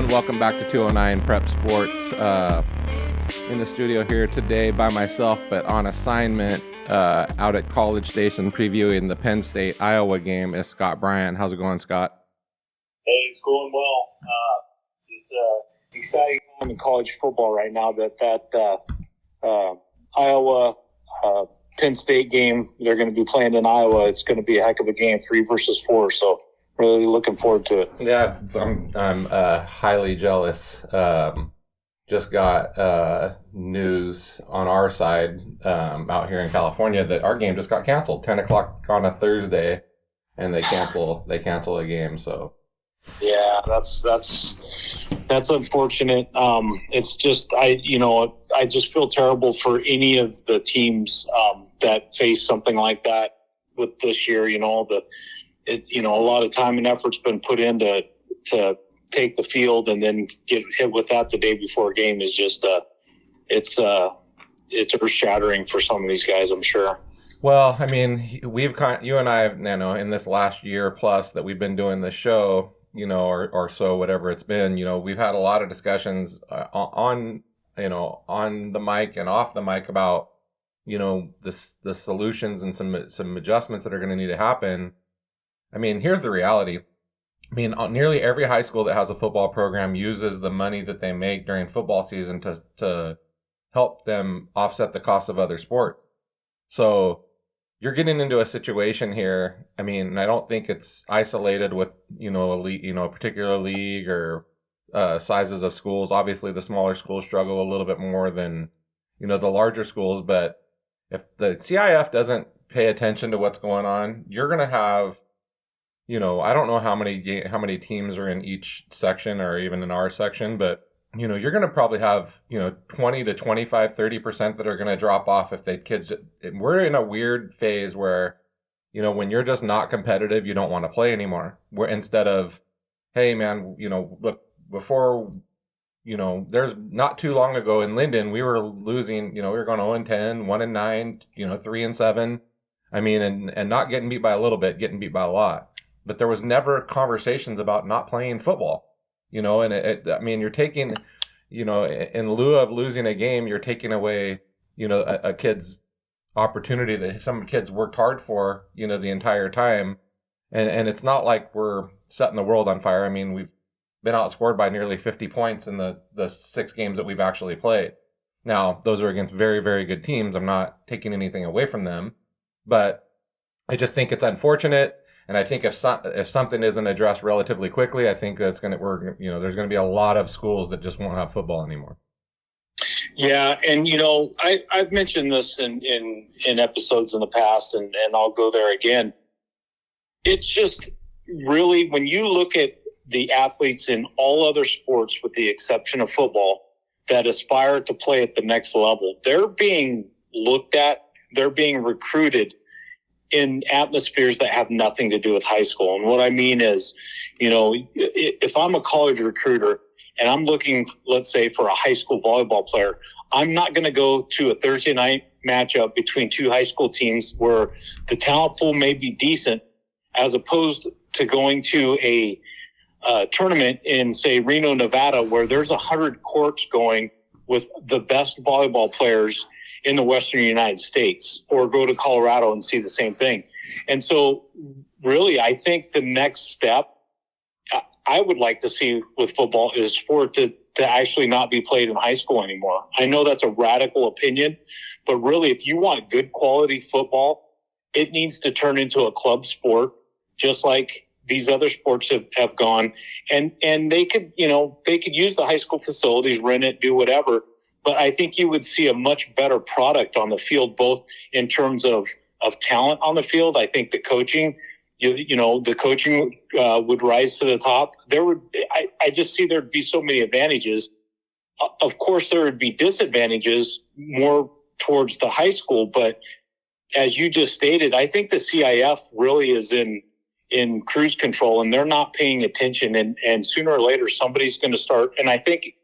everyone. Welcome back to 209 Prep Sports. In the studio here today by myself, but on assignment out at College Station previewing the Penn State-Iowa game is Scott Bryant. How's it going, Scott? Hey, it's going well. It's an exciting time in college football right now that Iowa Penn State game they're going to be playing in Iowa. It's going to be a heck of a game, 3 versus 4. So really looking forward to it. Yeah, I'm highly jealous. Just got news on our side out here in California that our game just got canceled. 10 o'clock on a Thursday, and they cancel a game. So yeah, that's unfortunate. It's just I just feel terrible for any of the teams that face something like that with this year. A lot of time and effort's been put into to take the field and then get hit with that the day before a game is just it's earth shattering for some of these guys, I'm sure. Well, I mean, you and I have, in this last year plus that we've been doing this show, or so, whatever it's been, we've had a lot of discussions on the mic and off the mic about, the solutions and some adjustments that are going to need to happen. I mean, here's the reality. I mean, nearly every high school that has a football program uses the money that they make during football season to help them offset the cost of other sports. So you're getting into a situation here. I mean, I don't think it's isolated with, a particular league or sizes of schools. Obviously, the smaller schools struggle a little bit more than, the larger schools. But if the CIF doesn't pay attention to what's going on, you're going to have, I don't know how many teams are in each section or even in our section, but you're going to probably have 20 to 25, 30% that are going to drop off if we're in a weird phase where when you're just not competitive, you don't want to play anymore. Where instead of, hey man, look, before there's not too long ago in Linden, we were losing, we were going 0-10, 1-9, 3-7. I mean, and not getting beat by a little bit, getting beat by a lot. But there was never conversations about not playing football, and you're taking, in lieu of losing a game, you're taking away, a kid's opportunity that some kids worked hard for, the entire time. And it's not like we're setting the world on fire. I mean, we've been outscored by nearly 50 points in the 6 games that we've actually played. Now, those are against very, very good teams. I'm not taking anything away from them, but I just think it's unfortunate. And I think if something isn't addressed relatively quickly, I think there's going to be a lot of schools that just won't have football anymore. Yeah, and I've mentioned this in episodes in the past, and I'll go there again. It's just really, when you look at the athletes in all other sports, with the exception of football, that aspire to play at the next level, they're being looked at, they're being recruited in atmospheres that have nothing to do with high school. And what I mean is, if I'm a college recruiter and I'm looking, let's say, for a high school volleyball player, I'm not going to go to a Thursday night matchup between 2 high school teams where the talent pool may be decent, as opposed to going to a tournament in, say, Reno, Nevada, where there's 100 courts going with the best volleyball players in the Western United States, or go to Colorado and see the same thing. And so really, I think the next step I would like to see with football is for it to actually not be played in high school anymore. I know that's a radical opinion, but really, if you want good quality football, it needs to turn into a club sport, just like these other sports have gone. And they could use the high school facilities, rent it, do whatever. But I think you would see a much better product on the field, both in terms of talent on the field. I think the coaching, the coaching would rise to the top. I just see there'd be so many advantages. Of course, there would be disadvantages more towards the high school. But as you just stated, I think the CIF really is in cruise control, and they're not paying attention. And sooner or later, somebody's going to start. And I think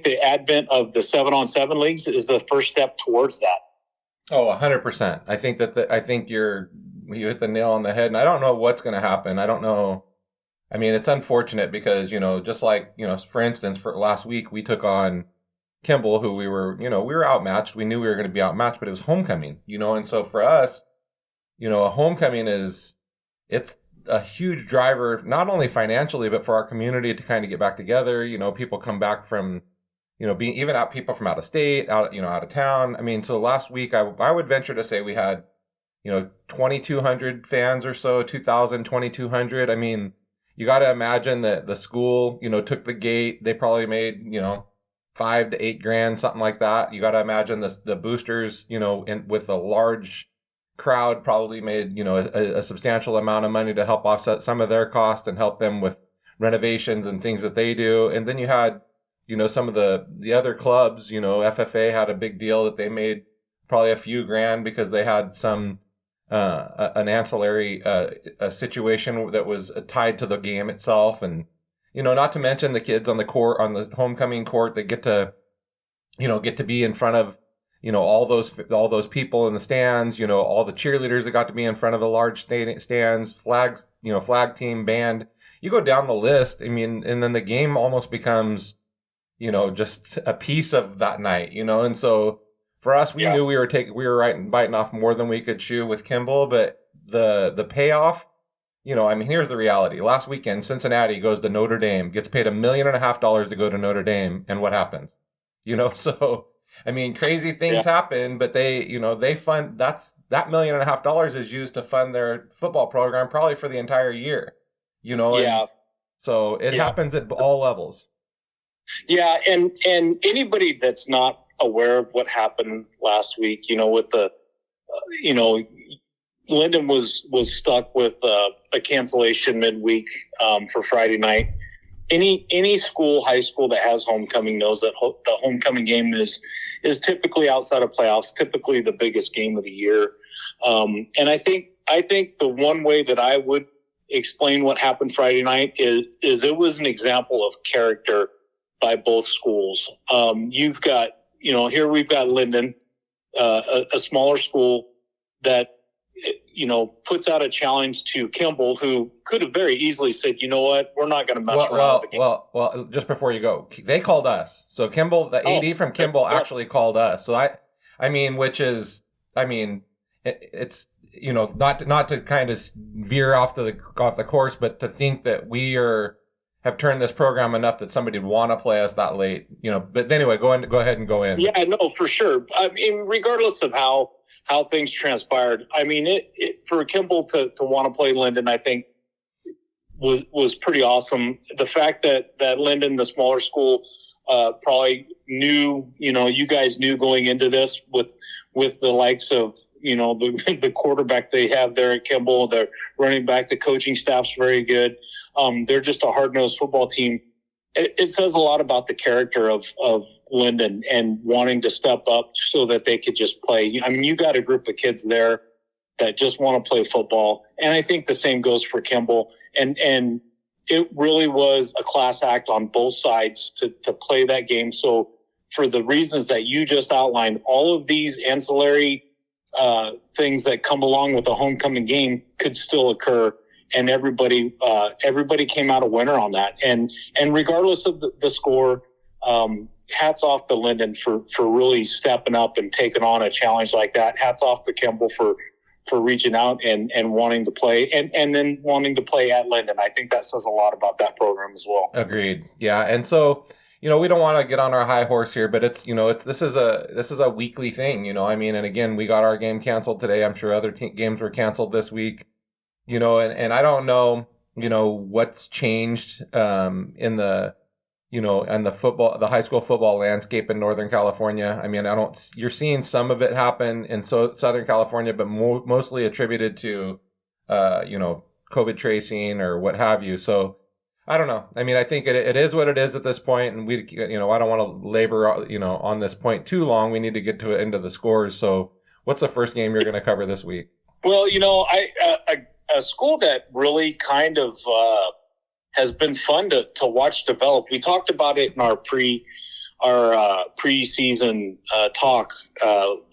the advent of the 7-on-7 leagues is the first step towards that. Oh, 100%. I think that you hit the nail on the head, and I don't know what's going to happen. I don't know I mean, it's unfortunate because, just like, for instance, for last week, we took on Kimball, who we were outmatched. We knew we were going to be outmatched, but it was homecoming, and so for us, a homecoming it's a huge driver, not only financially, but for our community to kind of get back together. People come back from, being even out people from out of state, out of town. I mean, so last week, I would venture to say we had, 2,200 fans or so, 2,000, 2,200. I mean, you got to imagine that the school, took the gate. They probably made, 5 to 8 grand, something like that. You got to imagine the boosters, with a large crowd probably made, a substantial amount of money to help offset some of their cost and help them with renovations and things that they do. And then you had, some of the other clubs, FFA had a big deal that they made probably a few grand because they had an ancillary a situation that was tied to the game itself. And, not to mention the kids on the court, on the homecoming court, that get to be in front of, all those people in the stands, all the cheerleaders that got to be in front of the large stands, flags, flag team, band. You go down the list. I mean, and then the game almost becomes, just a piece of that night, and so for us, we knew we were biting off more than we could chew with Kimball, but the payoff, I mean, here's the reality. Last weekend, Cincinnati goes to Notre Dame, gets paid $1.5 million to go to Notre Dame, and what happens? So I mean, crazy things happen, but they fund that $1.5 million is used to fund their football program probably for the entire year. And so it happens at all levels. Yeah, and anybody that's not aware of what happened last week, with the, Linden was stuck with a cancellation midweek for Friday night. Any school, high school that has homecoming knows that the homecoming game is typically outside of playoffs, typically the biggest game of the year. And I think the one way that I would explain what happened Friday night is it was an example of character by both schools. You've got, here we've got Linden, a smaller school that, puts out a challenge to Kimball, who could have very easily said, you know what, we're not going to mess around with the game. Well, just before you go, they called us. So Kimball, the AD from Kimball actually called us. So I mean, it's, not to kind of veer off the course, but to think that we have turned this program enough that somebody would want to play us that late, but anyway, go ahead and go in. Yeah, no, for sure. I mean, regardless of how things transpired, I mean, it for Kimball to want to play Linden, I think was pretty awesome. The fact that Linden, the smaller school, probably knew, you guys knew going into this with the likes of, the quarterback they have there at Kimball, the running back, the coaching staff's very good. They're just a hard-nosed football team. It says a lot about the character of Linden and wanting to step up so that they could just play. I mean, you got a group of kids there that just want to play football. And I think the same goes for Kimball. And it really was a class act on both sides to play that game. So for the reasons that you just outlined, all of these ancillary things that come along with a homecoming game could still occur. And everybody came out a winner on that. And regardless of the score, hats off to Linden for really stepping up and taking on a challenge like that. Hats off to Kimball for reaching out and wanting to play and then wanting to play at Linden. I think that says a lot about that program as well. Agreed. Yeah. And so, we don't want to get on our high horse here, but this is a weekly thing, I mean, and again, we got our game canceled today. I'm sure other games were canceled this week. And I don't know, what's changed in the, and the high school football landscape in Northern California. I mean, you're seeing some of it happen in Southern California, but mostly attributed to, COVID tracing or what have you. So I don't know. I mean, I think it is what it is at this point, and we, I don't want to labor, on this point too long. We need to get to it into the scores. So what's the first game you're going to cover this week? Well, a school that really kind of has been fun to watch develop. We talked about it in our preseason talk.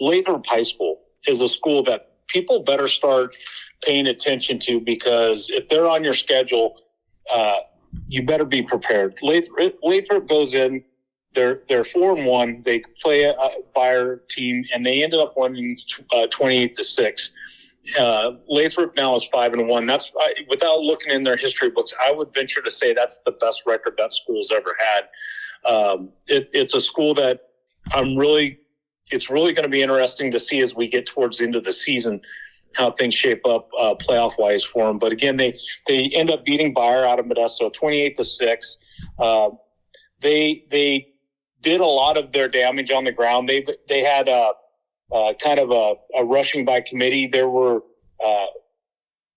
Lathrop High School is a school that people better start paying attention to, because if they're on your schedule, you better be prepared. Lathrop goes in. They're 4-1. They play a Bayer team, and they ended up winning 28-6. Lathrop now is 5-1. That's without looking in their history books. I would venture to say that's the best record that school's ever had. It's a school that it's really going to be interesting to see as we get towards the end of the season how things shape up playoff wise for them. But again, they end up beating Bayer out of Modesto 28-6. They did a lot of their damage on the ground. They had kind of a rushing by committee. There were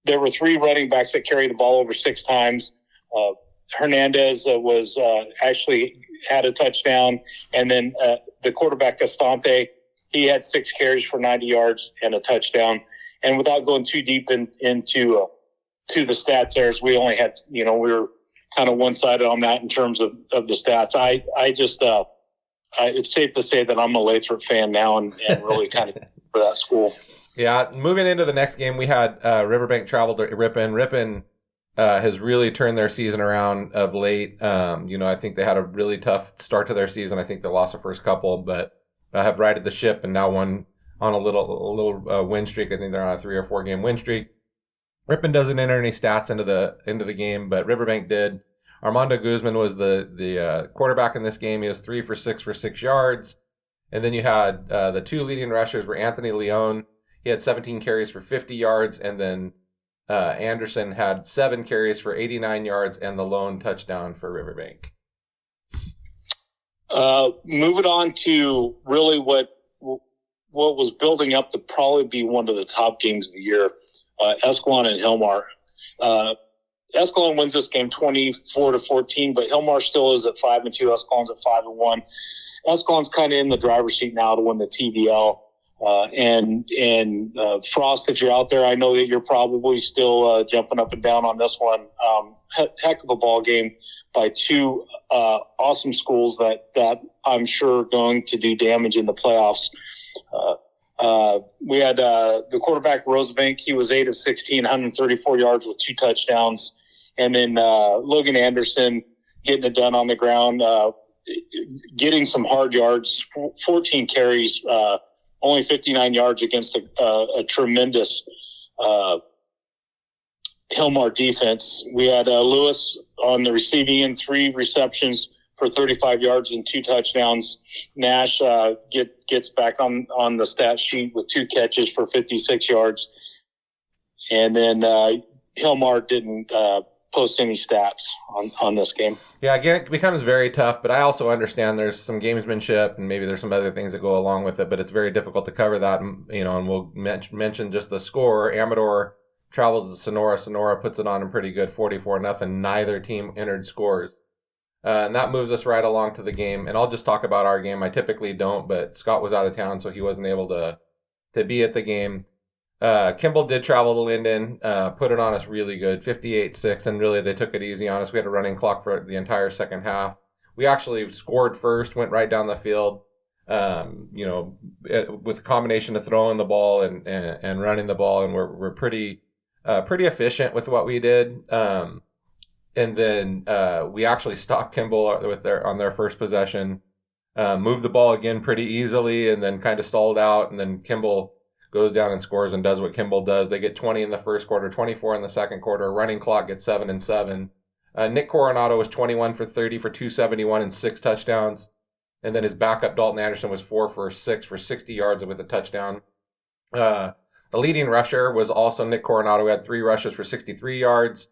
3 running backs that carried the ball over 6 times. Hernandez was actually had a touchdown, and then the quarterback Estampe, he had 6 carries for 90 yards and a touchdown. And without going too deep into the stats there, as we only had, we were kind of one-sided on that in terms of the stats. I just it's safe to say that I'm a Lathrop fan now and really kind of for that school. Yeah, moving into the next game, we had Riverbank travel to Ripon. Ripon has really turned their season around of late. I think they had a really tough start to their season. I think they lost the first couple, but have righted the ship and now won on a little win streak. I think they're on a 3 or 4 game win streak. Ripon doesn't enter any stats into the game, but Riverbank did. Armando Guzman was the quarterback in this game. He was 3 for 6 for 6 yards. And then you had the 2 leading rushers were Anthony Leone. He had 17 carries for 50 yards. And then Anderson had 7 carries for 89 yards and the lone touchdown for Riverbank. Moving on to really what was building up to probably be one of the top games of the year, Escalon and Hillmar. Escalon wins this game 24-14, but Hillmar still is at 5-2. Escalon's at 5-1. Escalon's kind of in the driver's seat now to win the TVL. And Frost, if you're out there, I know that you're probably still jumping up and down on this one. Heck of a ball game by 2 awesome schools that I'm sure are going to do damage in the playoffs. We had the quarterback Rosebank. He was 8 of 16, 134 yards with 2 touchdowns. And then Logan Anderson getting it done on the ground, getting some hard yards, 14 carries, only 59 yards against a tremendous Hillmar defense. We had Lewis on the receiving end, 3 receptions for 35 yards and 2 touchdowns. Nash gets back on the stat sheet with 2 catches for 56 yards. And then Hillmar didn't post any stats on this game. Yeah, again, it becomes very tough, but I also understand there's some gamesmanship and maybe there's some other things that go along with it, but it's very difficult to cover that, and we'll mention just the score. Amador travels to Sonora. Sonora puts it on in pretty good, 44-0. Neither team entered scores. And that moves us right along to the game. And I'll just talk about our game. I typically don't, but Scott was out of town, so he wasn't able to be at the game. Kimball did travel to Linden, put it on us really good, 58-6, and really they took it easy on us. We had a running clock for the entire second half. We actually scored first, went right down the field, with a combination of throwing the ball and running the ball, and we're pretty efficient with what we did. And then we actually stopped Kimball on their first possession, moved the ball again pretty easily, and then kind of stalled out, and then Kimball goes down and scores and does what Kimball does. They get 20 in the first quarter, 24 in the second quarter. Running clock gets 7-7. Nick Coronado was 21 for 30 for 271 and 6 touchdowns. And then his backup, Dalton Anderson, was 4 for 6 for 60 yards with a touchdown. The leading rusher was also Nick Coronado, who had 3 rushes for 63 yards.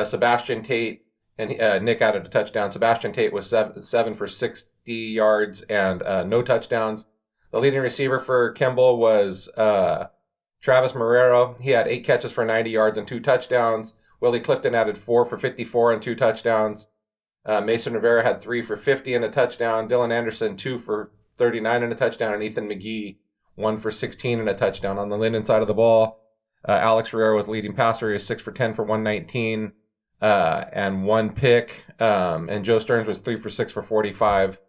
Sebastian Tate, and Nick added a touchdown. Sebastian Tate was 7 for 60 yards and no touchdowns. The leading receiver for Kimball was Travis Marrero. He had 8 catches for 90 yards and 2 touchdowns. Willie Clifton added 4 for 54 and 2 touchdowns. Mason Rivera had 3 for 50 and a touchdown. Dylan Anderson, 2 for 39 and a touchdown. And Ethan McGee, 1 for 16 and a touchdown. On the Linden side of the ball, Alex Rivera was leading passer. He was 6 for 10 for 119 and 1 pick. And Joe Stearns was 3 for 6 for 45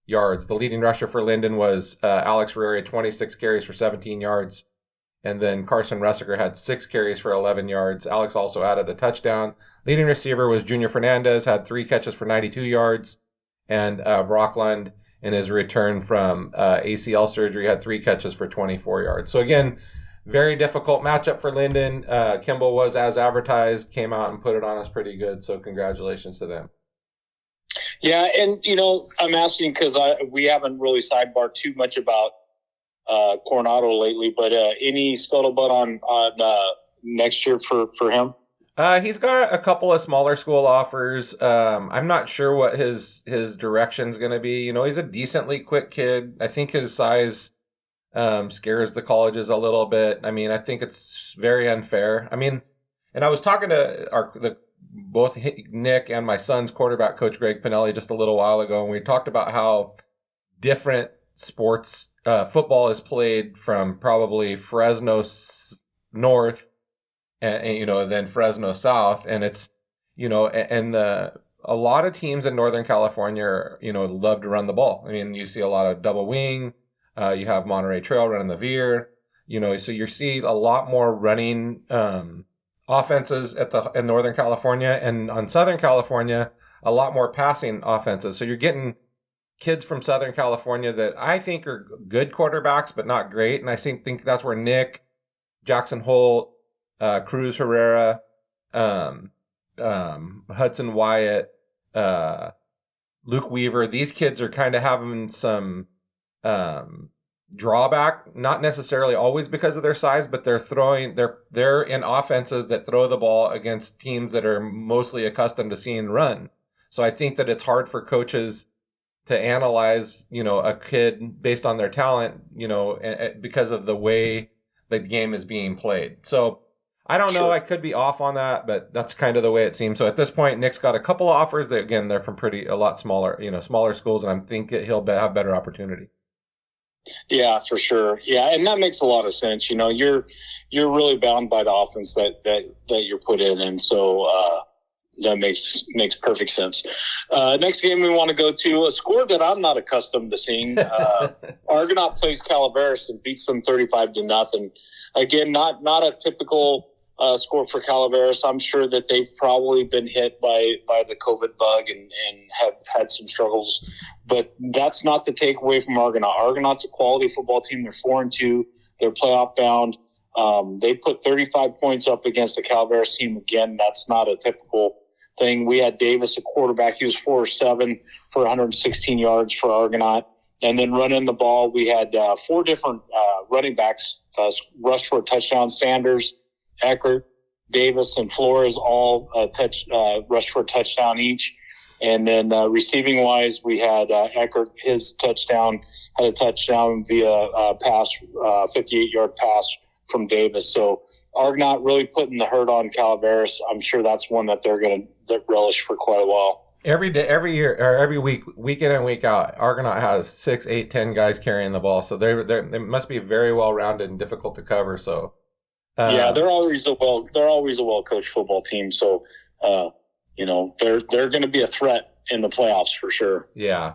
yards. The leading rusher for Linden was Alex Rivera, 26 carries for 17 yards And then Carson Russicker had 6 carries for 11 yards. Alex also added a touchdown. Leading receiver was Junior Fernandez, had 3 catches for 92 yards. And Brock Lund, in his return from ACL surgery, had 3 catches for 24 yards. So again, very difficult matchup for Linden. Kimball was as advertised, came out and put it on us pretty good. So congratulations to them. Yeah, and I'm asking because we haven't really sidebarred too much about Coronado lately, but any scuttlebutt on next year for him? He's got a couple of smaller school offers. I'm not sure what his direction's going to be. He's a decently quick kid. I think his size scares the colleges a little bit. I mean, I think it's very unfair. I mean, and I was talking to both Nick and my son's quarterback coach, Greg Pinelli, just a little while ago, and we talked about how different sports football is played from probably Fresno North and then Fresno South, and it's and a lot of teams in Northern California love to run the ball. I mean, you see a lot of double wing. You have Monterey Trail running the veer. So you see a lot more running offenses in Northern California, and on Southern California, a lot more passing offenses. So you're getting kids from Southern California that I think are good quarterbacks, but not great. And I think that's where Nick, Jackson Holt, Cruz Herrera, Hudson Wyatt, Luke Weaver, these kids are kind of having some drawback, not necessarily always because of their size, but they're in offenses that throw the ball against teams that are mostly accustomed to seeing run. So I think that it's hard for coaches to analyze, a kid based on their talent, because of the way the game is being played. So I don't know. I could be off on that, but that's kind of the way it seems. So at this point, Nick's got a couple of offers that, again, they're from a lot smaller, smaller schools, and I'm thinking he'll have better opportunity. Yeah, for sure. Yeah, and that makes a lot of sense. You're really bound by the offense that you're put in, and so that makes perfect sense. Next game we want to go to a score that I'm not accustomed to seeing. Argonaut plays Calaveras and beats them 35-0. Again, not a typical score for Calaveras. I'm sure that they've probably been hit by the COVID bug and have had some struggles, but that's not to take away from Argonaut. Argonaut's a quality football team. They're 4-2. They're playoff bound. They put 35 points up against the Calaveras team. Again, that's not a typical thing. We had Davis, a quarterback. He was 4-7 for 116 yards for Argonaut. And then running the ball, we had 4 different running backs rush for a touchdown. Sanders, Eckert, Davis, and Flores all rushed for a touchdown each. And then receiving-wise, we had Eckert, his touchdown, had a touchdown via pass, 58-yard pass from Davis. So Argonaut really putting the hurt on Calaveras. I'm sure that's one that they're going to relish for quite a while. Every day, every year, or every week, week in and week out, Argonaut has 6, 8, 10 guys carrying the ball. So they must be very well-rounded and difficult to cover. So they're always a well-coached football team. So they're going to be a threat in the playoffs for sure. Yeah.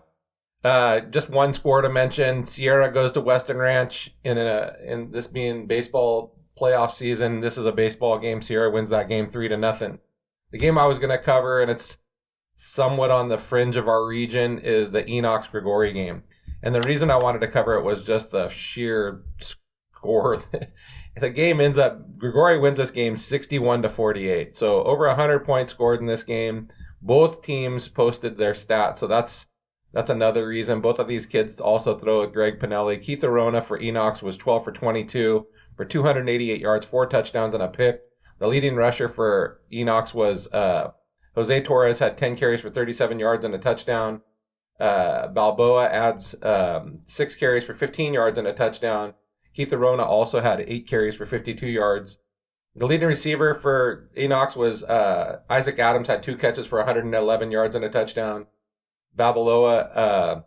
Just one score to mention: Sierra goes to Western Ranch in this being baseball playoff season. This is a baseball game. Sierra wins that game 3-0. The game I was going to cover, and it's somewhat on the fringe of our region, is the Enox-Grigori game. And the reason I wanted to cover it was just the sheer score. The game ends up, Grigori wins this game 61-48. So over 100 points scored in this game. Both teams posted their stats. So that's another reason. Both of these kids also throw with Greg Pinelli. Keith Arona for Enox was 12 for 22 for 288 yards, 4 touchdowns, and a pick. The leading rusher for Enox was Jose Torres, had 10 carries for 37 yards and a touchdown. Balboa adds 6 carries for 15 yards and a touchdown. Keith Arona also had 8 carries for 52 yards. The leading receiver for Enox was Isaac Adams, had 2 catches for 111 yards and a touchdown. Babaloa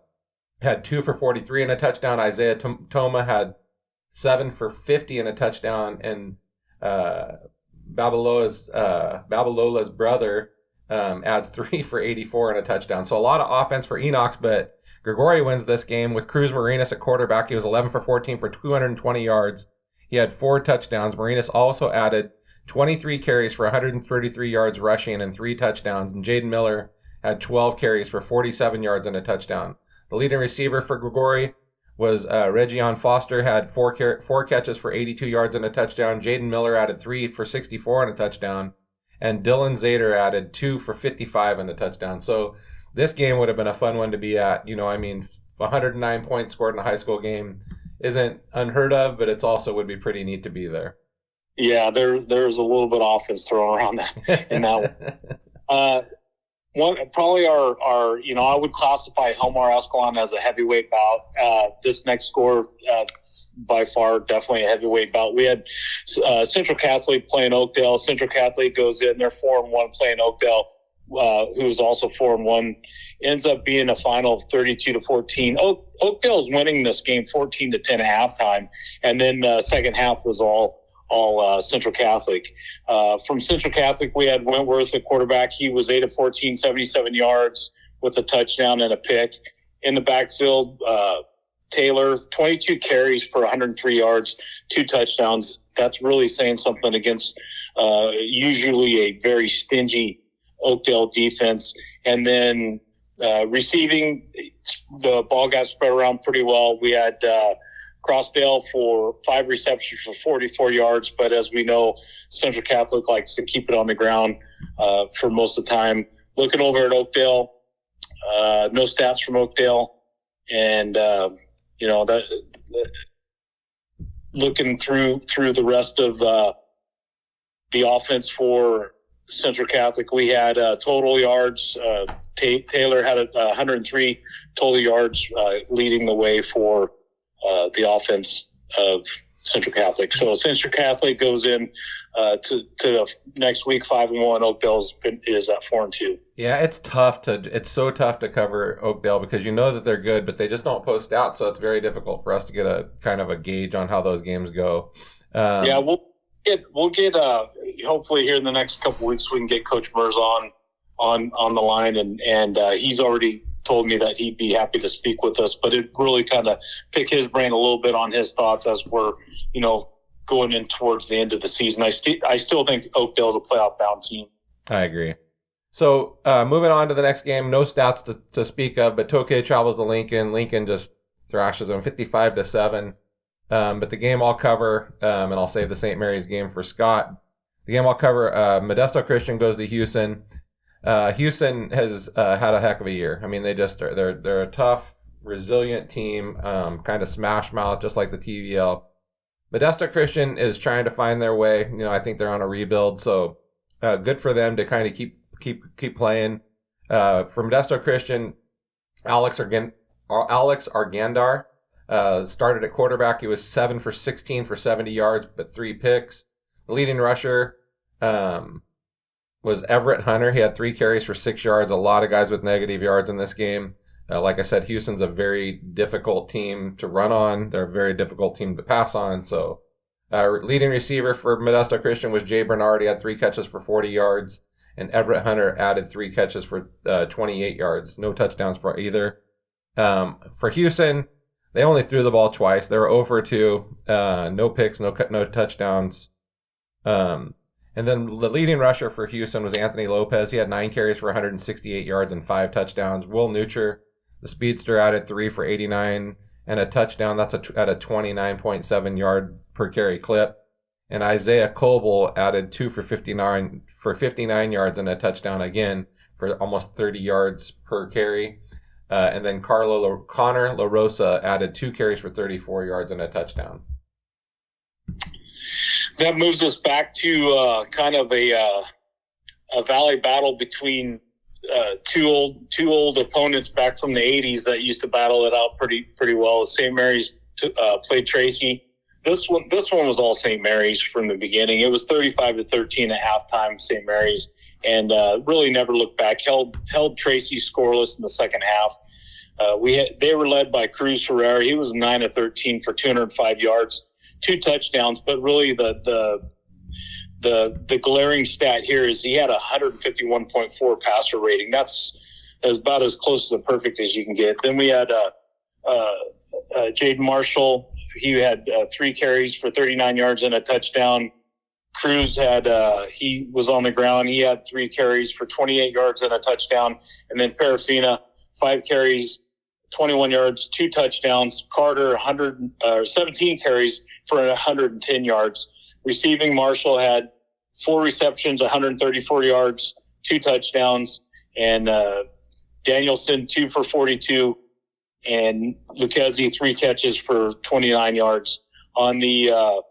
had 2 for 43 and a touchdown. Isaiah Toma had 7 for 50 and a touchdown. And Babalola's brother adds 3 for 84 and a touchdown. So a lot of offense for Enox, but Grigori wins this game with Cruz Marinas at quarterback. He was 11 for 14 for 220 yards. He had 4 touchdowns. Marinas also added 23 carries for 133 yards rushing and 3 touchdowns. And Jaden Miller had 12 carries for 47 yards and a touchdown. The leading receiver for Grigori was Reggion Foster, had 4 catches for 82 yards and a touchdown. Jaden Miller added 3 for 64 and a touchdown. And Dylan Zader added 2 for 55 and a touchdown. So this game would have been a fun one to be at. 109 points scored in a high school game isn't unheard of, but it's also would be pretty neat to be there. Yeah, there's a little bit of offense thrown around in that one. One probably our I would classify Helmar Escalon as a heavyweight bout. This next score, by far, definitely a heavyweight bout. We had Central Catholic playing Oakdale. Central Catholic goes in, they're 4-1 playing Oakdale, who's also 4-1. Ends up being a final of 32-14. Oakdale's winning this game 14-10 at halftime, and then second half was all Central Catholic. From Central Catholic, we had Wentworth at quarterback. He was 8 of 14, 77 yards with a touchdown and a pick. In the backfield, Taylor, 22 carries for 103 yards, 2 touchdowns. That's really saying something against usually a very stingy Oakdale defense. And then receiving, the ball got spread around pretty well. We had Crossdale for 5 receptions for 44 yards, but as we know, Central Catholic likes to keep it on the ground for most of the time. Looking over at Oakdale, no stats from Oakdale, and looking through the rest of the offense for Central Catholic, we had total yards. Taylor had 103 total yards, leading the way for the offense of Central Catholic. So Central Catholic goes in to the next week 5-1. Oakdale is at 4-2. Yeah, it's so tough to cover Oakdale because you know that they're good, but they just don't post out. So it's very difficult for us to get a kind of a gauge on how those games go. Yeah, we'll get hopefully here in the next couple of weeks we can get Coach Merz on the line, and he's already told me that he'd be happy to speak with us, but it really kind of pick his brain a little bit on his thoughts as we're, going in towards the end of the season. I still think Oakdale's a playoff bound team. I agree. So moving on to the next game, no stats to speak of, but Tokay travels to Lincoln. Lincoln just thrashes them 55-7. But the game I'll cover, and I'll save the St. Mary's game for Scott. The game I'll cover, Modesto Christian goes to Houston. Houston has had a heck of a year. I mean, they're a tough, resilient team, kind of smash mouth, just like the TVL. Modesto Christian is trying to find their way. I think they're on a rebuild, so good for them to kind of keep playing. For Modesto Christian, Alex Argandar started at quarterback. He was 7 for 16 for 70 yards, but 3 picks. The leading rusher was Everett Hunter. He had 3 carries for 6 yards. A lot of guys with negative yards in this game. Like I said, Houston's a very difficult team to run on. They're a very difficult team to pass on. So leading receiver for Modesto Christian was Jay Bernard. He had 3 catches for 40 yards. And Everett Hunter added 3 catches for 28 yards. No touchdowns for either. For Houston, they only threw the ball twice. They were 0 for 2. No picks, no touchdowns. And then the leading rusher for Houston was Anthony Lopez. He had 9 carries for 168 yards and 5 touchdowns. Will Nutcher, the speedster, added 3 for 89 and a touchdown. That's at a 29.7 yard per carry clip. And Isaiah Coble added 2 for 59 yards and a touchdown again for almost 30 yards per carry. And then Connor LaRosa added 2 carries for 34 yards and a touchdown. That moves us back to kind of a valley battle between two old opponents back from the 80s that used to battle it out pretty well. St. Mary's played Tracy. This one was all St. Mary's from the beginning. It was 35-13 at halftime, St. Mary's, and really never looked back. Held Tracy scoreless in the second half. They were led by Cruz Herrera. He was 9 of 13 for 205 yards, 2 touchdowns. But really, the glaring stat here is he had a 151.4 passer rating. That's about as close to the perfect as you can get. Then we had Jaden Marshall, he had 3 carries for 39 yards and a touchdown. Cruz had he was on the ground. He had 3 carries for 28 yards and a touchdown. And then Parafina, 5 carries, 21 yards, 2 touchdowns. Carter, 17 carries for 110 yards. Receiving, Marshall had 4 receptions, 134 yards, 2 touchdowns. And Danielson, 2 for 42. And Lucchesi, 3 catches for 29 yards. On the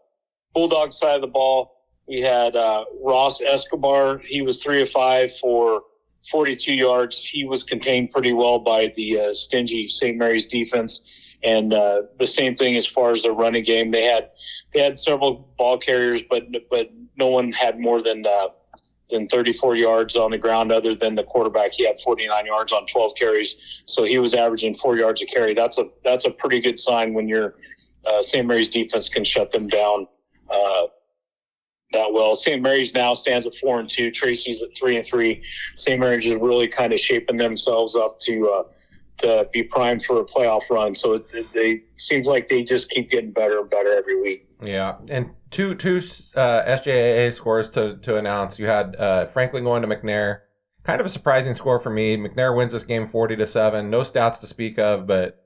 Bulldog side of the ball, we had Ross Escobar. He was 3 of 5 for 42 yards. He was contained pretty well by the stingy St. Mary's defense. And the same thing as far as the running game. They had several ball carriers, but no one had more than 34 yards on the ground other than the quarterback. He had 49 yards on 12 carries. So he was averaging 4 yards a carry. That's a pretty good sign when your St. Mary's defense can shut them down that well. St. Mary's now stands at 4-2. Tracy's at 3-3. St. Mary's is really kind of shaping themselves up to be primed for a playoff run. So they seems like they just keep getting better and better every week. Yeah, and two SJAA scores to announce. You had Franklin going to McNair. Kind of a surprising score for me. McNair wins this game 40-7. No stats to speak of, but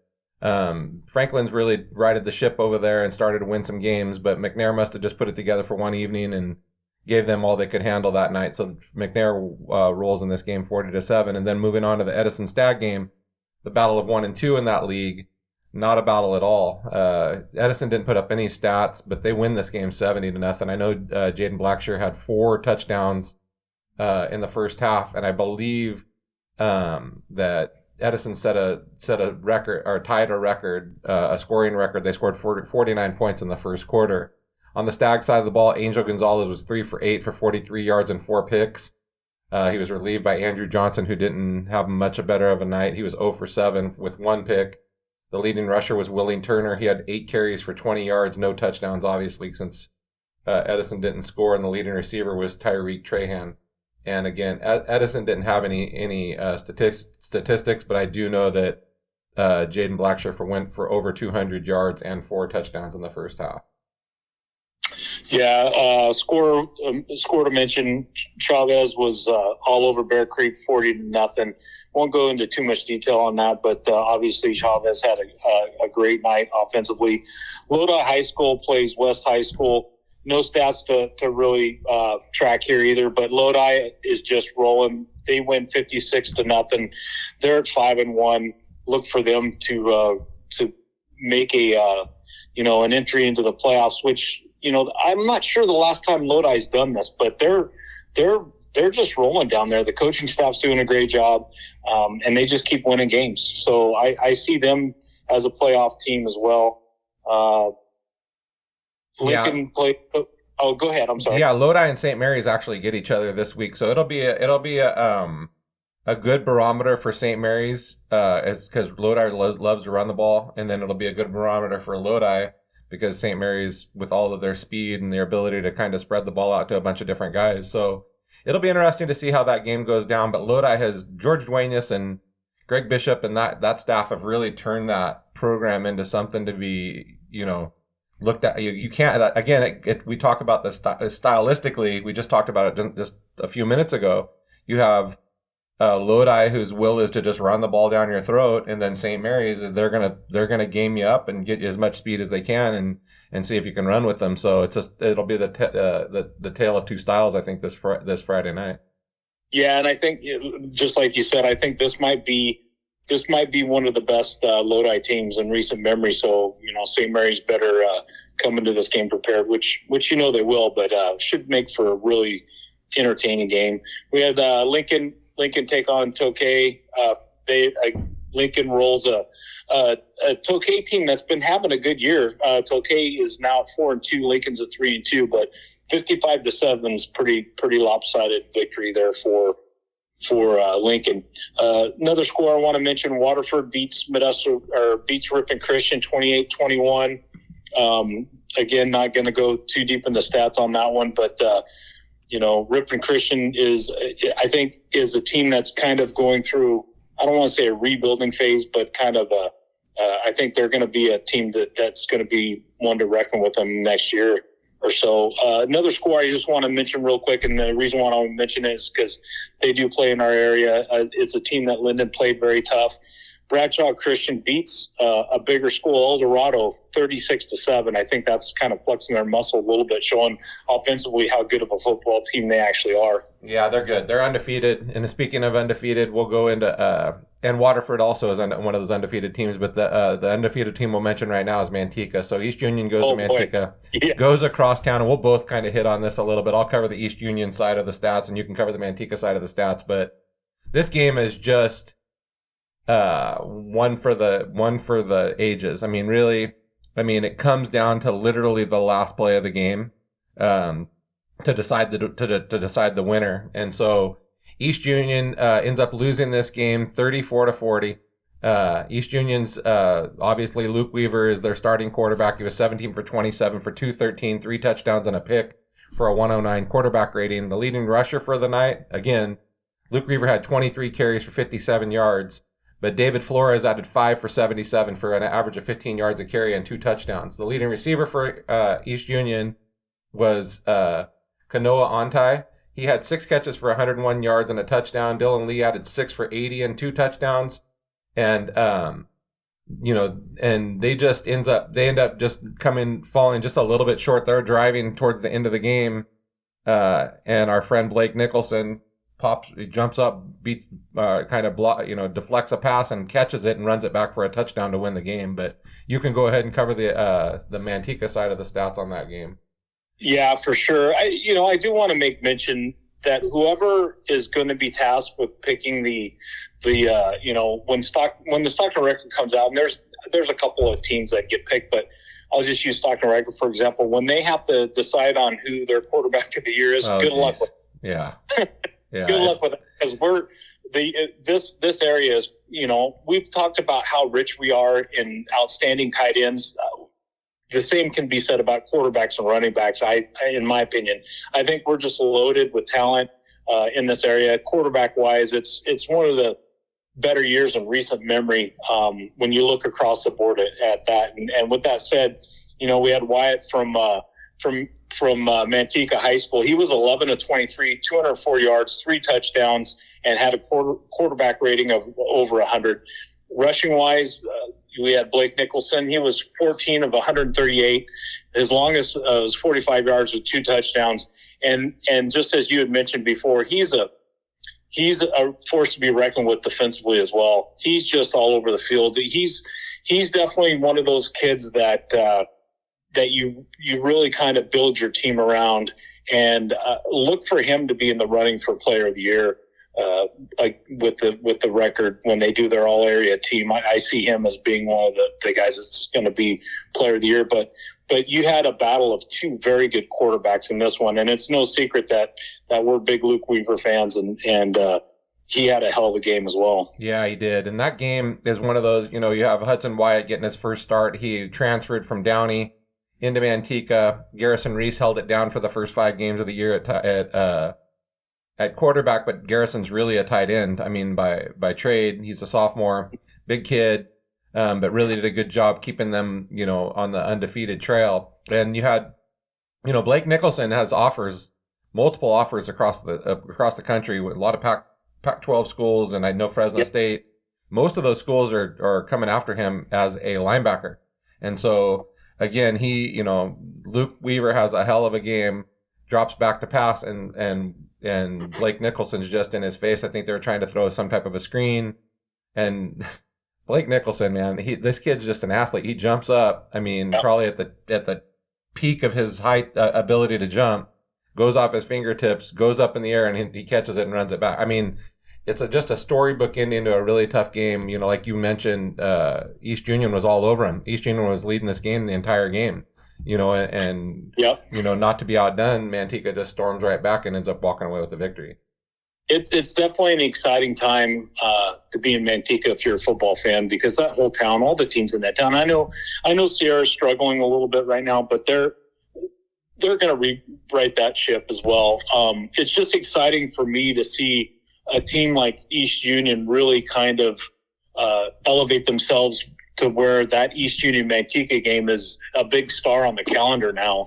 Franklin's really righted the ship over there and started to win some games, but McNair must have just put it together for one evening and gave them all they could handle that night. So McNair rolls in this game 40-7. And then moving on to the Edison Stagg game, the battle of 1 and 2 in that league, not a battle at all. Edison didn't put up any stats, but they win this game 70-0. I know Jaden Blackshear had 4 touchdowns in the first half, and I believe that Edison set a record, or tied a record, a scoring record. They scored 49 points in the first quarter. On the Stagg side of the ball, Angel Gonzalez was 3 for 8 for 43 yards and 4 picks. He was relieved by Andrew Johnson, who didn't have much better of a night. He was 0 for 7 with 1 pick. The leading rusher was Willing Turner. He had 8 carries for 20 yards, no touchdowns, obviously, since Edison didn't score, and the leading receiver was Tyreek Trahan. And again, Edison didn't have any statistics, but I do know that Jaden Blackshear went for over 200 yards and 4 touchdowns in the first half. Yeah, score to mention, Chavez was all over Bear Creek 40-0. Won't go into too much detail on that, but obviously Chavez had a great night offensively. Lodi High School plays West High School. No stats to really track here either, but Lodi is just rolling. They win 56-0. They're at 5-1. Look for them to make an entry into the playoffs, which, I'm not sure the last time Lodi's done this, but they're just rolling down there. The coaching staff's doing a great job, and they just keep winning games. So I see them as a playoff team as well. Lincoln played. Oh, go ahead. I'm sorry. Yeah, Lodi and St. Mary's actually get each other this week, so it'll be a good barometer for St. Mary's, because Lodi loves to run the ball, and then it'll be a good barometer for Lodi because St. Mary's, with all of their speed and their ability to kind of spread the ball out to a bunch of different guys, so it'll be interesting to see how that game goes down. But Lodi has George Duenas and Greg Bishop, and that staff have really turned that program into something to be, looked at. You can't, again, we talk about this stylistically. We just talked about it just a few minutes ago. You have Lodi, whose will is to just run the ball down your throat, and then St. Mary's, they're gonna game you up and get you as much speed as they can and see if you can run with them. So it'll be the tale of two styles, I think, this Friday night. Yeah, and I think, just like you said, I think this might be one of the best Lodi teams in recent memory. So, St. Mary's better come into this game prepared, which they will, but should make for a really entertaining game. We had Lincoln take on Tokay. Lincoln rolls a Tokay team that's been having a good year. Tokay is now at 4-2. Lincoln's at 3-2, but 55-7 is pretty lopsided victory there for Lincoln. Another score I want to mention: Waterford beats Ripon Christian 28-21. Again, not going to go too deep in the stats on that one, but Ripon Christian is a team that's kind of going through, I don't want to say a rebuilding phase, but kind of I think they're going to be a team that's going to be one to reckon with them next year or so. Another score I just want to mention real quick, and the reason why I want to mention it is because they do play in our area. It's a team that Linden played very tough. Bradshaw Christian beats a bigger school, El Dorado, 36-7. I think that's kind of flexing their muscle a little bit, showing offensively how good of a football team they actually are. Yeah, they're good. They're undefeated. And speaking of undefeated, we'll go into and Waterford also is one of those undefeated teams. But the undefeated team we'll mention right now is Manteca. So East Union goes to Manteca, goes across town, and we'll both kind of hit on this a little bit. I'll cover the East Union side of the stats, and you can cover the Manteca side of the stats. But this game is just one for the ages. I mean, really, it comes down to literally the last play of the game to decide the winner. And so East Union ends up losing this game 34-40. East Union's obviously Luke Weaver is their starting quarterback. He was 17 for 27 for 213, 3 touchdowns and a pick for a 109 quarterback rating. The leading rusher for the night, again, Luke Weaver had 23 carries for 57 yards. But David Flores added 5 for 77 for an average of 15 yards a carry and 2 touchdowns. The leading receiver for East Union was Kanoa Antai. He had 6 catches for 101 yards and a touchdown. Dylan Lee added 6 for 80 and 2 touchdowns. And and they end up just falling just a little bit short. They're driving towards the end of the game, and our friend Blake Nicholson jumps up, beats, deflects a pass and catches it and runs it back for a touchdown to win the game. But you can go ahead and cover the Manteca side of the stats on that game. Yeah, for sure. I do want to make mention that whoever is going to be tasked with picking when the Stockton record comes out, and there's a couple of teams that get picked, but I'll just use Stockton record for example. When they have to decide on who their quarterback of the year is, good luck with it. Yeah. Yeah. Good luck with it, because this area is, we've talked about how rich we are in outstanding tight ends. The same can be said about quarterbacks and running backs. In my opinion, I think we're just loaded with talent in this area. Quarterback wise, it's one of the better years in recent memory when you look across the board at that. And with that said, we had Wyatt from Manteca High School. He was 11 of 23, 204 yards, 3 touchdowns, and had a quarterback rating of over 100. Rushing wise, we had Blake Nicholson. He was 14 of 138. His longest was 45 yards with 2 touchdowns. And just as you had mentioned before, he's a force to be reckoned with defensively as well. He's just all over the field. He's definitely one of those kids that you really kind of build your team around, and look for him to be in the running for Player of the Year with the record when they do their all area team. I see him as being one of the guys that's going to be Player of the Year. But you had a battle of 2 very good quarterbacks in this one, and it's no secret that we're big Luke Weaver fans, and he had a hell of a game as well. Yeah, he did. And that game is one of those, you have Hudson Wyatt getting his first start. He transferred from Downey into Manteca. Garrison Reese held it down for the first 5 games of the year at quarterback, but Garrison's really a tight end. I mean, by trade, he's a sophomore, big kid, but really did a good job keeping them, on the undefeated trail. And you had, Blake Nicholson has multiple offers across the country with a lot of Pac-12 schools, and I know Fresno State. Most of those schools are coming after him as a linebacker, and so. Again, Luke Weaver has a hell of a game, drops back to pass, and Blake Nicholson's just in his face. I think they were trying to throw some type of a screen, and Blake Nicholson, man, this kid's just an athlete. He jumps up. I mean, probably at the peak of his height ability to jump, goes off his fingertips, goes up in the air, and he catches it and runs it back. I mean, it's just a storybook ending to a really tough game. Like you mentioned, East Union was all over him. East Union was leading this game the entire game, and not to be outdone, Manteca just storms right back and ends up walking away with the victory. It's definitely an exciting time to be in Manteca if you're a football fan, because that whole town, all the teams in that town. I know Sierra's struggling a little bit right now, but they're going to rewrite that ship as well. It's just exciting for me to see a team like East Union really kind of elevate themselves to where that East Union Manteca game is a big star on the calendar now.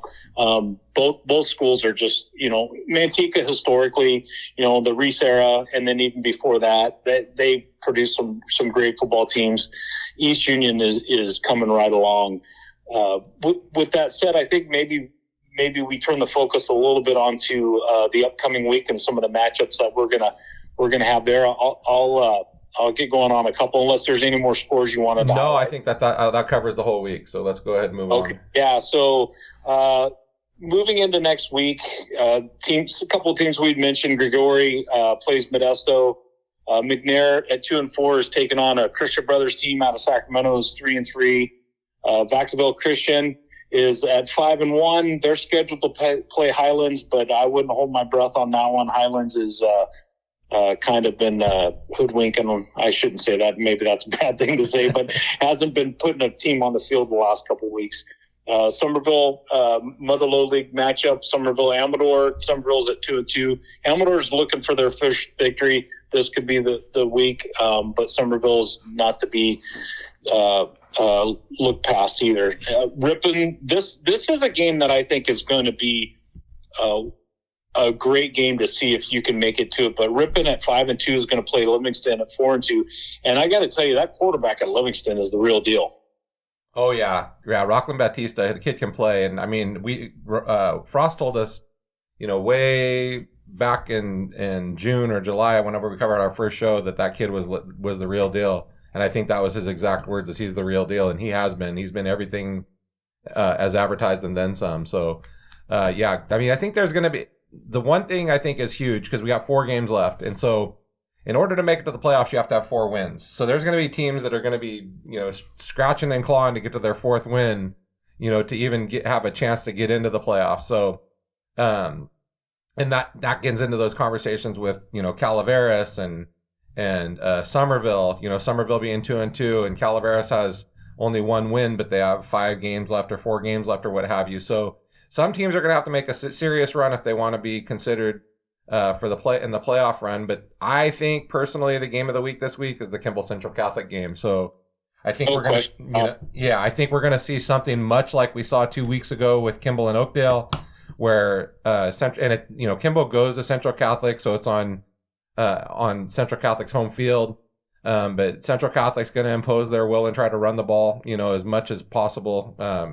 Both schools are just, Manteca historically, the Reese era, and then even before that, they produced some great football teams. East Union is coming right along. With that said, I think maybe we turn the focus a little bit onto the upcoming week and some of the matchups that we're gonna have there. I'll get going on a couple, unless there's any more scores you wanted to highlight. I think that covers the whole week. So let's go ahead and move on. Okay. Yeah. So moving into next week, a couple of teams we'd mentioned. Grigori plays Modesto. McNair at 2-4 is taking on a Christian Brothers team out of Sacramento, is 3-3. Vacaville Christian is at 5-1. They're scheduled to play Highlands, but I wouldn't hold my breath on that one. Highlands is kind of been hoodwinking them. I shouldn't say that. Maybe that's a bad thing to say, but hasn't been putting a team on the field the last couple of weeks. Somerville, Mother Low League matchup, Somerville Amador. Somerville's at 2-2. Amador's looking for their first victory. This could be the week, but Somerville's not to be looked past either. Ripon, this is a game that I think is going to be a great game to see if you can make it to it. But Ripon at 5-2 is going to play Livingston at 4-2. And I got to tell you, that quarterback at Livingston is the real deal. Oh yeah. Rockland Batista, the kid can play. And I mean, Frost told us, way back in June or July, whenever we covered our first show, that kid was the real deal. And I think that was his exact words, is he's the real deal. And he has been. He's been everything as advertised and then some. So, yeah, I mean, I think there's going to be, the one thing I think is huge, because we got 4 games left. And so in order to make it to the playoffs, you have to have 4 wins. So there's going to be teams that are going to be, scratching and clawing to get to their 4th win, to even have a chance to get into the playoffs. So, and that gets into those conversations with, Calaveras and Somerville, Somerville being 2-2, and Calaveras has only 1 win, but they have 5 games left or 4 games left or what have you. So some teams are going to have to make a serious run if they want to be considered for the playoff run. But I think personally, the game of the week this week is the Kimball Central Catholic game. So I think we're going to, I think we're going to see something much like we saw 2 weeks ago with Kimball and Oakdale, where Kimball goes to Central Catholic, so it's on Central Catholic's home field. But Central Catholic's going to impose their will and try to run the ball, as much as possible. And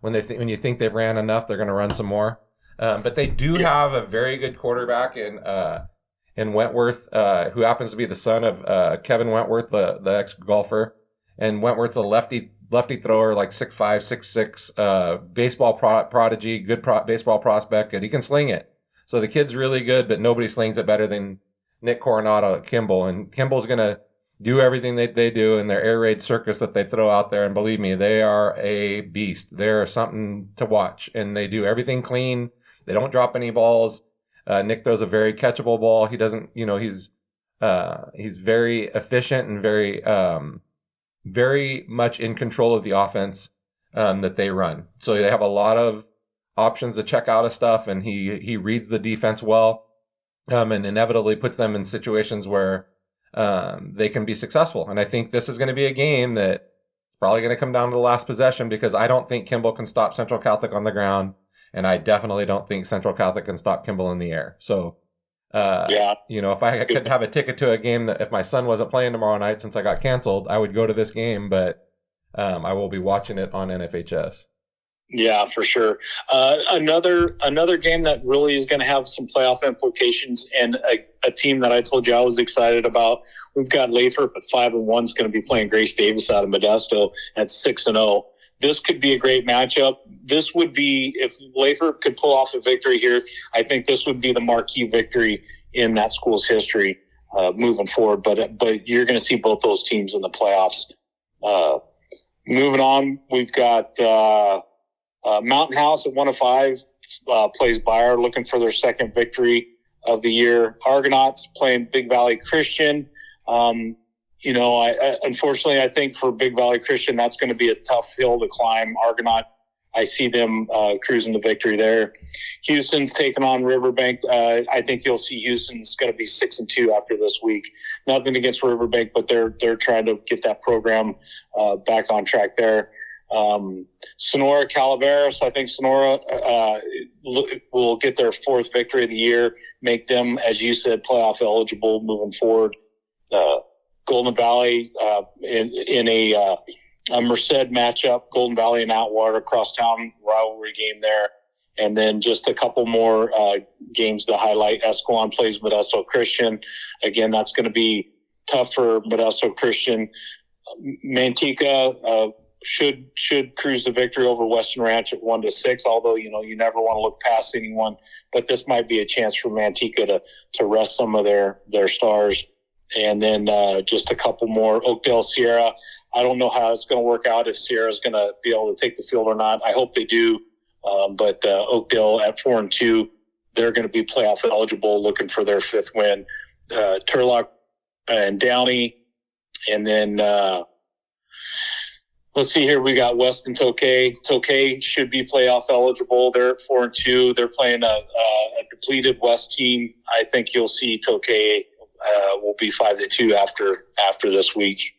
when you think they've ran enough, they're going to run some more. But they do have a very good quarterback in Wentworth, who happens to be the son of Kevin Wentworth, the ex-golfer. And Wentworth's a lefty thrower, like 6'5", 6'6", baseball prodigy, good baseball prospect, and he can sling it. So the kid's really good, but nobody slings it better than Nick Coronado at Kimball. And Kimball's going to do everything that they do in their air raid circus that they throw out there. And believe me, they are a beast. They're something to watch. And they do everything clean. They don't drop any balls. Nick throws a very catchable ball. He doesn't, he's very efficient and very much in control of the offense that they run. So they have a lot of options to check out of stuff, and he reads the defense well. And inevitably puts them in situations where they can be successful. And I think this is going to be a game that probably going to come down to the last possession, because I don't think Kimball can stop Central Catholic on the ground, and I definitely don't think Central Catholic can stop Kimball in the air. So, if I could have a ticket to a game, that if my son wasn't playing tomorrow night since I got canceled, I would go to this game, but I will be watching it on NFHS. Yeah, for sure. Another game that really is going to have some playoff implications, and a team that I told you I was excited about. We've got Lathrop at 5-1 is going to be playing Grace Davis out of Modesto at 6-0. This could be a great matchup. This would be, if Lathrop could pull off a victory here, I think this would be the marquee victory in that school's history moving forward. But you're going to see both those teams in the playoffs. Moving on, we've got Mountain House at 1-5 plays Bayer, looking for their second victory of the year. Argonauts playing Big Valley Christian. Unfortunately, I think for Big Valley Christian, that's going to be a tough hill to climb. Argonaut, I see them cruising to victory there. Houston's taking on Riverbank. I think you'll see Houston's going to be 6-2 after this week. Nothing against Riverbank, but they're trying to get that program back on track there. Sonora Calaveras, I think Sonora will get their 4th victory of the year, make them, as you said, playoff eligible moving forward. Golden Valley in a Merced matchup, Golden Valley and Atwater crosstown rivalry game there. And then just a couple more games to highlight. Escalon plays Modesto Christian. Again, that's going to be tough for Modesto Christian. Manteca should cruise to victory over Western Ranch at 1-6, although, you never want to look past anyone. But this might be a chance for Manteca to rest some of their stars. And then just a couple more. Oakdale Sierra. I don't know how it's going to work out, if Sierra's going to be able to take the field or not. I hope they do. But Oakdale at 4-2, they're going to be playoff eligible, looking for their 5th win. Turlock and Downey. And then let's see here. We got Weston Tokay. Tokay should be playoff eligible. They're at 4-2. They're playing a depleted West team. I think you'll see Tokay will be 5-2 after this week.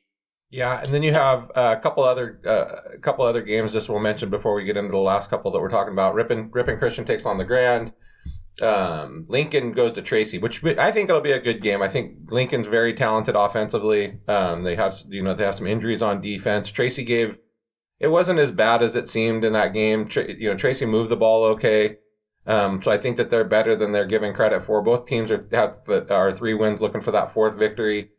Yeah, and then you have a couple other games just we'll mention before we get into the last couple that we're talking about. Ripon Christian takes on the Grand. Lincoln goes to Tracy, which I think it'll be a good game. I think Lincoln's very talented offensively. They have some injuries on defense. Tracy it wasn't as bad as it seemed in that game. Tracy moved the ball okay. So I think that they're better than they're giving credit for. Both teams are 3 wins, looking for that 4th victory.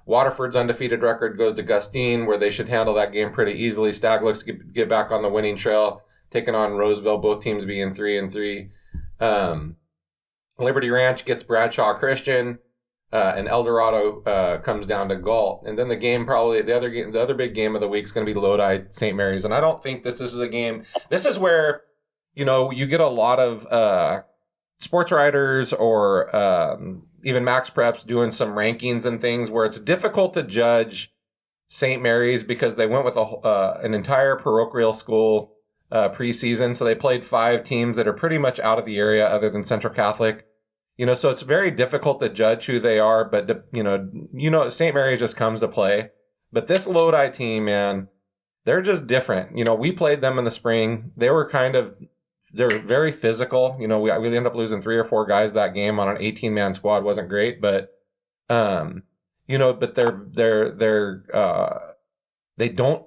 Waterford's undefeated record goes to Gustine, where they should handle that game pretty easily. Stag looks to get back on the winning trail, taking on Roseville, both teams being 3-3. Liberty Ranch gets Bradshaw Christian, and El Dorado comes down to Galt. And then the other big game of the week is going to be Lodi St. Mary's. And I don't think this is a game. This is where you get a lot of sports writers or even Max Preps doing some rankings and things where it's difficult to judge St. Mary's because they went with an entire parochial school preseason. So they played 5 teams that are pretty much out of the area other than Central Catholic. So it's very difficult to judge who they are, but St. Mary's just comes to play. But this Lodi team, man, they're just different. We played them in the spring. They're very physical. We ended up losing 3 or 4 guys that game on an 18-man squad. Wasn't great, but but they don't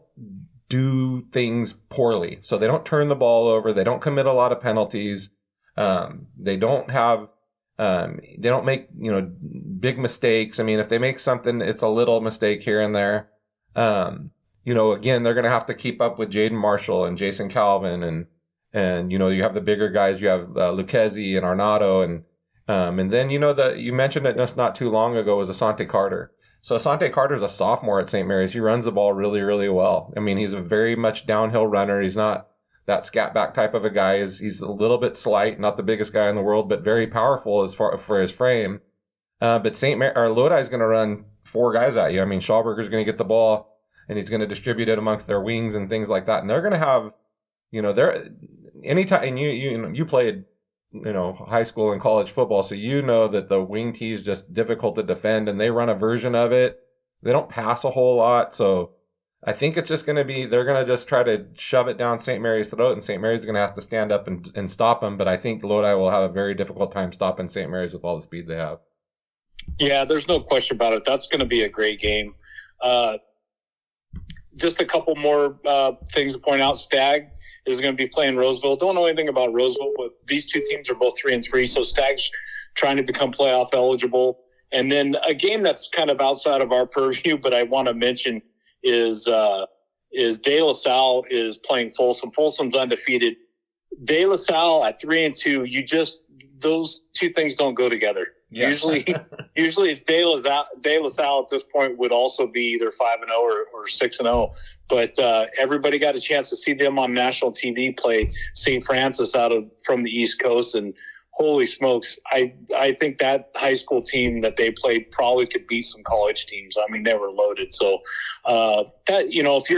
do things poorly. So they don't turn the ball over. They don't commit a lot of penalties. They don't make big mistakes. I mean, if they make something, it's a little mistake here and there. Again, they're going to have to keep up with Jaden Marshall and Jason Calvin and you have the bigger guys. You have Lucchesi and Arnado, and then you mentioned it just not too long ago was Asante Carter. So Asante Carter's a sophomore at St. Mary's. He runs the ball really, really well. I mean, he's a very much downhill runner. He's not that scat back type of a guy. He's a little bit slight, not the biggest guy in the world, but very powerful for his frame. But Lodi is going to run 4 guys at you. I mean, Schauberger's going to get the ball and he's going to distribute it amongst their wings and things like that. And they're going to have anytime, and you played high school and college football, so that the wing tee is just difficult to defend, and they run a version of it. They don't pass a whole lot, so I think it's just going to be they're going to just try to shove it down St. Mary's throat, and St. Mary's is going to have to stand up and stop them. But I think Lodi will have a very difficult time stopping St. Mary's with all the speed they have. Yeah, there's no question about it. That's going to be a great game. Just a couple more things to point out. Stag is going to be playing Roseville. Don't know anything about Roseville, but these 2 teams are both 3-3. So Stag's trying to become playoff eligible. And then a game that's kind of outside of our purview, but I want to mention is De La Salle is playing Folsom. Folsom's undefeated. De La Salle at 3-2. Those 2 things don't go together. Yeah. Usually it's De La Salle at this point would also be either 5-0 or 6-0. But everybody got a chance to see them on national TV play St. Francis from the East Coast, and holy smokes, I think that high school team that they played probably could beat some college teams. I mean, they were loaded. So that, you know, if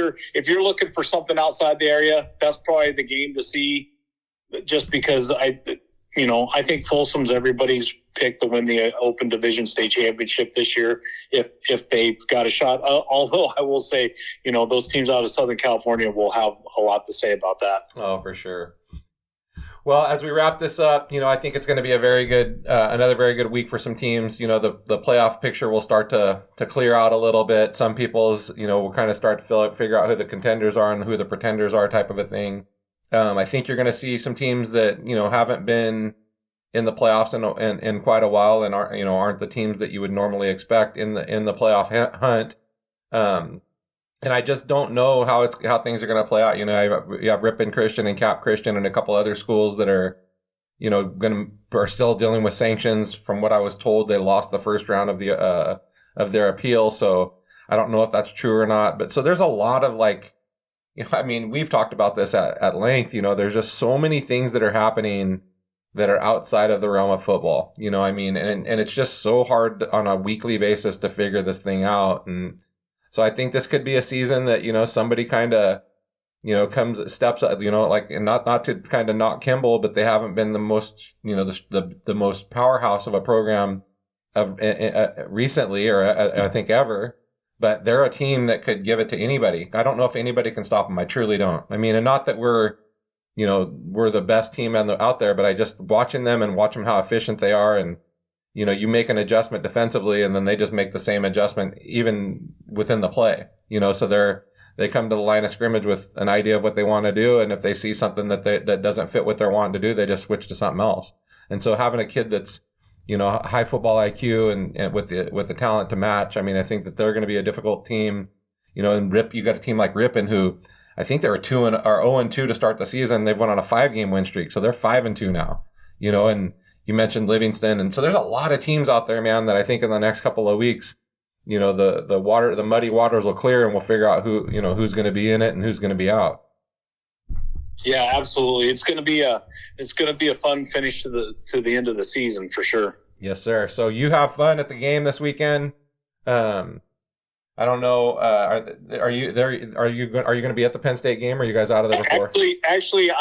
you're looking for something outside the area, that's probably the game to see, just because I think Folsom's everybody's pick to win the Open Division State Championship this year if they've got a shot. Although I will say, you know, those teams out of Southern California will have a lot to say about that. Oh, for sure. Well, as we wrap this up, you know, I think it's going to be a very good, another very good week for some teams. You know, the playoff picture will start to clear out a little bit. Some people's, you know, will kind of start to figure out who the contenders are and who the pretenders are, type of a thing. I think you're going to see some teams that, you know, haven't been in the playoffs in quite a while and aren't the teams that you would normally expect in the playoff hunt. And I just don't know how things are going to play out. You know, you have Ripon Christian and Cap Christian and a couple other schools that are, you know, are still dealing with sanctions. From what I was told, they lost the first round of their appeal. So I don't know if that's true or not. But so there's a lot of, like, you know, I mean, we've talked about this at length. You know, there's just so many things that are happening that are outside of the realm of football. You know, I mean, and it's just so hard on a weekly basis to figure this thing out. And so I think this could be a season that, you know, somebody kind of, you know, steps up, you know, like, and not to kind of knock Kimball, but they haven't been the most, you know, the most powerhouse of a program of recently, or I think ever. But they're a team that could give it to anybody. I don't know if anybody can stop them. I truly don't. I mean, and not that we're the best team out there, but I just watching them and watching how efficient they are, and, you know, you make an adjustment defensively and then they just make the same adjustment even within the play, you know, so they come to the line of scrimmage with an idea of what they want to do. And if they see something that doesn't fit what they're wanting to do, they just switch to something else. And so having a kid that's, you know, high football IQ and with the talent to match, I mean, I think that they're going to be a difficult team, you know. And you got a team like Ripon, who I think they were 0-2 to start the season. They've went on a 5-game win streak. So they're 5-2 now, you know, and you mentioned Livingston. And so there's a lot of teams out there, man, that I think in the next couple of weeks, you know, the muddy waters will clear and we'll figure out who's going to be in it and who's going to be out. Yeah, absolutely. It's going to be a fun finish to the end of the season for sure. Yes, sir. So you have fun at the game this weekend. I don't know. Are you there? Are you going to be at the Penn State game? Or are you guys out of there before? Actually,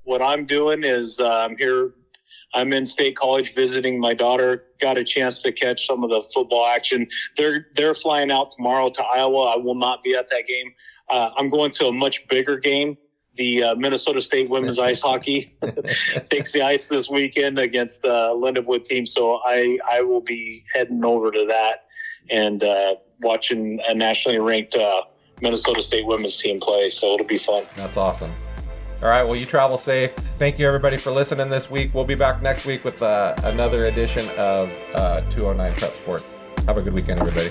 what I'm doing is I'm here. I'm in State College visiting my daughter. Got a chance to catch some of the football action. They're flying out tomorrow to Iowa. I will not be at that game. I'm going to a much bigger game. The Minnesota State women's ice hockey takes the ice this weekend against the Lindenwood team. So I will be heading over to that and watching a nationally ranked Minnesota State women's team play. So it'll be fun. That's awesome. All right. Well, you travel safe. Thank you, everybody, for listening this week. We'll be back next week with another edition of 209 Prep Sport. Have a good weekend, everybody.